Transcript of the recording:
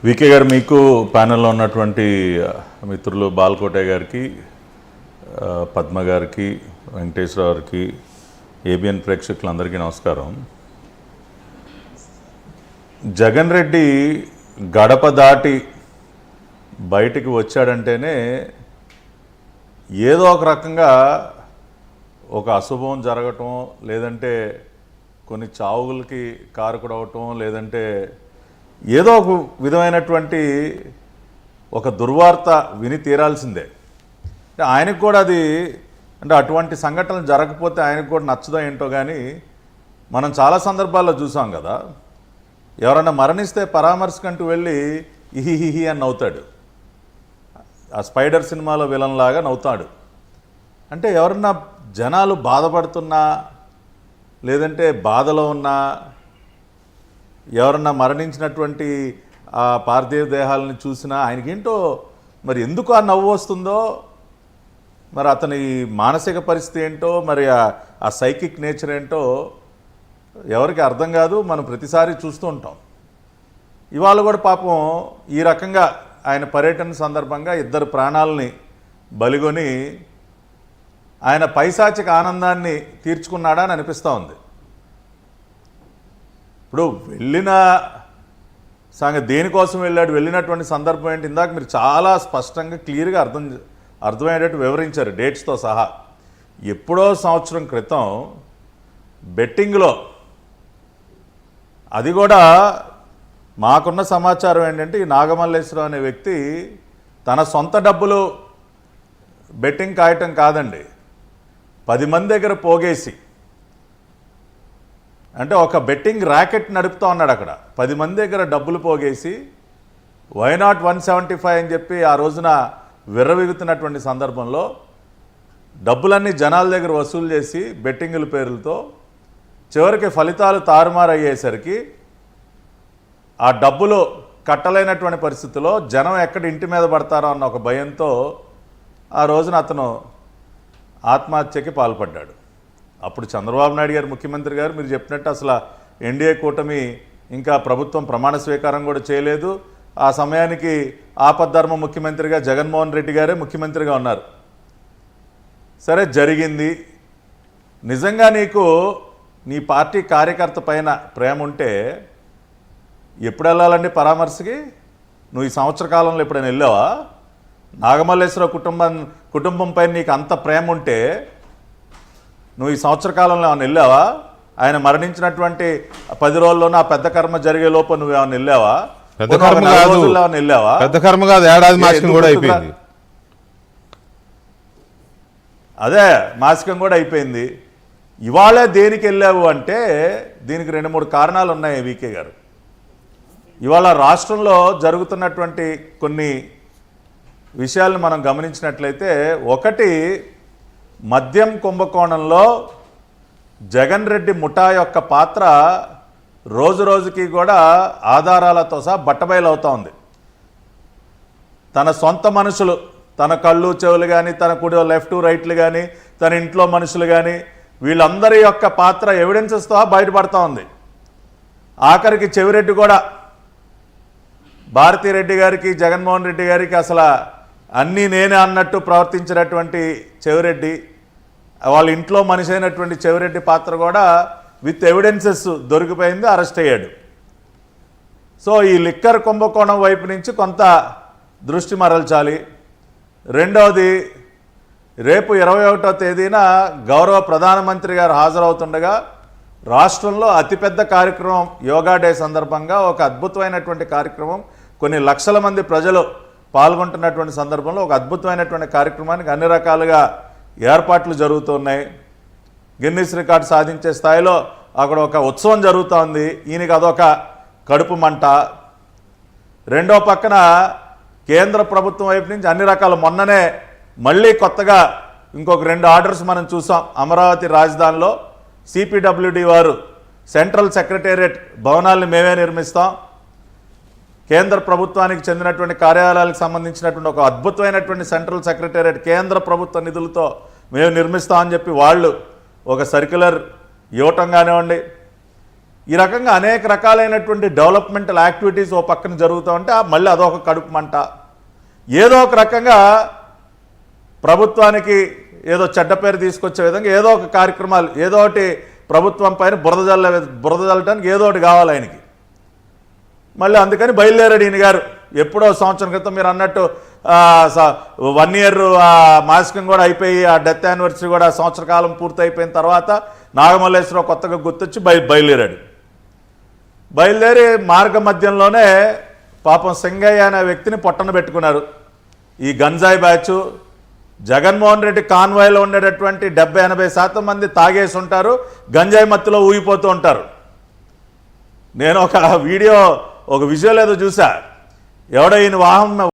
VK గారు, మీకు ప్యానెల్లో ఉన్నటువంటి మిత్రులు బాల్కోటే గారికి, పద్మ గారికి, వెంకటేశ్వర గారికి, ఏబిఎన్ ప్రేక్షకులందరికీ నమస్కారం. జగన్ రెడ్డి గడప దాటి బయటికి వచ్చాడంటేనే ఏదో ఒక రకంగా ఒక అశుభం జరగటం, లేదంటే కొన్ని చావులకి కారకుడవటం, లేదంటే ఏదో ఒక విధమైనటువంటి ఒక దుర్వార్త విని తీరాల్సిందే. అంటే ఆయనకు కూడా అది, అంటే అటువంటి సంఘటనలు జరగకపోతే ఆయనకు కూడా నచ్చదో ఏంటో, కానీ మనం చాలా సందర్భాల్లో చూసాం కదా, ఎవరన్నా మరణిస్తే పరామర్శకంటూ వెళ్ళి ఇహిహిహి అని నవ్వుతాడు. ఆ స్పైడర్ సినిమాలో విలన్ లాగా నవ్వుతాడు. అంటే ఎవరన్నా జనాలు బాధపడుతున్నా, లేదంటే బాధలో ఉన్నా, ఎవరన్నా మరణించినటువంటి ఆ పార్థివ దేహాలను చూసినా ఆయనకేంటో మరి ఎందుకు ఆ నవ్వు వస్తుందో, మరి అతని మానసిక పరిస్థితి ఏంటో, మరి ఆ సైకిక్ నేచర్ ఏంటో ఎవరికి అర్థం కాదు. మనం ప్రతిసారి చూస్తూ ఉంటాం. ఇవాళ కూడా పాపం ఈ రకంగా ఆయన పర్యటన సందర్భంగా 2 ప్రాణాలని బలిగొని ఆయన పైశాచిక ఆనందాన్ని తీర్చుకున్నాడా అని అనిపిస్తూ ఉంది. ఇప్పుడు వెళ్ళిన దేనికోసం వెళ్ళాడు, వెళ్ళినటువంటి సందర్భం ఏంటి, ఇందాక మీరు చాలా స్పష్టంగా క్లియర్గా అర్థమయ్యేటట్టు వివరించారు డేట్స్తో సహా. ఎప్పుడో సంవత్సరం క్రితం బెట్టింగ్లో, అది కూడా మాకున్న సమాచారం ఏంటంటే, ఈ నాగమల్లేశ్వరం అనే వ్యక్తి తన సొంత డబ్బులు బెట్టింగ్ కాయటం కాదండి, 10 మంది దగ్గర పోగేసి, అంటే ఒక బెట్టింగ్ ర్యాకెట్ నడుపుతూ ఉన్నాడు అక్కడ. 10 మంది దగ్గర డబ్బులు పోగేసి వైనాట్ 175 అని చెప్పి ఆ రోజున విర్రవీగుతున్నటువంటి సందర్భంలో డబ్బులన్నీ జనాల దగ్గర వసూలు చేసి బెట్టింగుల పేర్లతో చివరికి ఫలితాలు తారుమారయ్యేసరికి ఆ డబ్బులు కట్టలేనటువంటి పరిస్థితిలో జనం ఎక్కడ ఇంటి మీద పడతారో అన్న ఒక భయంతో ఆ రోజున అతను ఆత్మహత్యకి పాల్పడ్డాడు. అప్పుడు చంద్రబాబు నాయుడు గారు ముఖ్యమంత్రి గారు, మీరు చెప్పినట్టు అసలు ఎన్డీఏ కూటమి ఇంకా ప్రభుత్వం ప్రమాణ స్వీకారం కూడా చేయలేదు. ఆ సమయానికి ఆపద్ధర్మ ముఖ్యమంత్రిగా జగన్మోహన్ రెడ్డి గారే ముఖ్యమంత్రిగా ఉన్నారు. సరే, జరిగింది. నిజంగా నీకు నీ పార్టీ కార్యకర్త పైన ప్రేమ ఉంటే ఎప్పుడు వెళ్ళాలండి పరామర్శకి? నువ్వు ఈ సంవత్సర కాలంలో ఎప్పుడైనా వెళ్ళావా? నాగమల్లేశ్వర కుటుంబం పైన నీకు అంత ప్రేమ ఉంటే నువ్వు ఈ సంవత్సర కాలంలో ఏమైనా వెళ్ళావా? ఆయన మరణించినటువంటి 10 రోజుల్లోనూ ఆ పెద్ద కర్మ జరిగే లోపు నువ్వు ఏమైనా వెళ్ళావా? పెద్ద కర్మ కాదు, ఏడాది మాసికం కూడా అయిపోయింది. అదే మాసికం కూడా అయిపోయింది. ఇవాళే దేనికి వెళ్ళావు అంటే దీనికి 2-3 కారణాలు ఉన్నాయి వికే గారు. ఇవాళ రాష్ట్రంలో జరుగుతున్నటువంటి కొన్ని విషయాలను మనం గమనించినట్లయితే, ఒకటి, మద్యం కుంభకోణంలో జగన్ రెడ్డి ముఠా యొక్క పాత్ర రోజు రోజుకి కూడా ఆధారాలతో సహా బట్టబయలవుతూ ఉంది. తన సొంత మనుషులు, తన కళ్ళు చెవులు కానీ, తన కుడి లెఫ్ట్ రైట్లు కానీ, తన ఇంట్లో మనుషులు కానీ, వీళ్ళందరి యొక్క పాత్ర ఎవిడెన్సెస్తో బయటపడుతూ ఉంది. ఆఖరికి చెవిరెడ్డి కూడా, భారతిరెడ్డి గారికి, జగన్మోహన్ రెడ్డి గారికి అసలు అన్నీ నేనే అన్నట్టు ప్రవర్తించినటువంటి చెవిరెడ్డి, వాళ్ళ ఇంట్లో మనిషి అయినటువంటి చెవిరెడ్డి పాత్ర కూడా విత్ ఎవిడెన్సెస్ దొరికిపోయింది, అరెస్ట్ అయ్యాడు. సో ఈ లిక్కర్ కుంభకోణం వైపు నుంచి కొంత దృష్టి మరల్చాలి. రెండవది, రేపు 21వ తేదీన గౌరవ ప్రధానమంత్రి గారు హాజరవుతుండగా రాష్ట్రంలో అతిపెద్ద కార్యక్రమం యోగా డే సందర్భంగా ఒక అద్భుతమైనటువంటి కార్యక్రమం, కొన్ని లక్షల మంది ప్రజలు పాల్గొంటున్నటువంటి సందర్భంలో ఒక అద్భుతమైనటువంటి కార్యక్రమానికి అన్ని రకాలుగా ఏర్పాట్లు జరుగుతున్నాయి. గిన్నిస్ రికార్డు సాధించే స్థాయిలో అక్కడ ఒక ఉత్సవం జరుగుతోంది. ఈయనకి అదొక కడుపు మంట. రెండో పక్కన కేంద్ర ప్రభుత్వం వైపు నుంచి అన్ని రకాల, మొన్ననే మళ్ళీ కొత్తగా ఇంకొక 2 ఆర్డర్స్ మనం చూసాం. అమరావతి రాజధానిలో సిపిడబ్ల్యూడి వారు సెంట్రల్ సెక్రటేరియట్ భవనాల్ని మేమే నిర్మిస్తాం, కేంద్ర ప్రభుత్వానికి చెందినటువంటి కార్యాలయాలకు సంబంధించినటువంటి ఒక అద్భుతమైనటువంటి సెంట్రల్ సెక్రటేరియట్ కేంద్ర ప్రభుత్వ నిధులతో మేము నిర్మిస్తామని చెప్పి వాళ్ళు ఒక సర్క్యులర్ ఇవ్వటం కానివ్వండి, ఈ రకంగా అనేక రకాలైనటువంటి డెవలప్మెంటల్ యాక్టివిటీస్ ఓ పక్కన జరుగుతూ ఉంటే మళ్ళీ అదొక కడుపు మంట. ఏదో ఒక రకంగా ప్రభుత్వానికి ఏదో చెడ్డ పేరు తీసుకొచ్చే విధంగా ఏదో ఒక కార్యక్రమాలు, ఏదో ఒకటి ప్రభుత్వం పైన బురద జల్లడానికి ఏదో ఒకటి కావాలి ఆయనకి. మళ్ళీ అందుకని బయలుదేరాడు ఈయన గారు. ఎప్పుడో సంవత్సరం క్రితం మీరు అన్నట్టు 1 year మాసికం కూడా అయిపోయి, ఆ డెత్ యానివర్సరీ కూడా సంవత్సర కాలం పూర్తి అయిపోయిన తర్వాత నాగమల్లేశ్వరరావు కొత్తగా గుర్తొచ్చి బయలుదేరి మార్గ మధ్యంలోనే పాపం సింగయ్య అనే వ్యక్తిని పొట్టన పెట్టుకున్నారు. ఈ గంజాయి బ్యాచ్ జగన్మోహన్ రెడ్డి కాన్వాయ్లో ఉండేటటువంటి 70-80% మంది తాగేసి ఉంటారు, గంజాయి మత్తులో ఊగిపోతూ ఉంటారు. నేను ఒక విజువల్ ఏదో చూసా, ఎవడో ఈయన వాహనం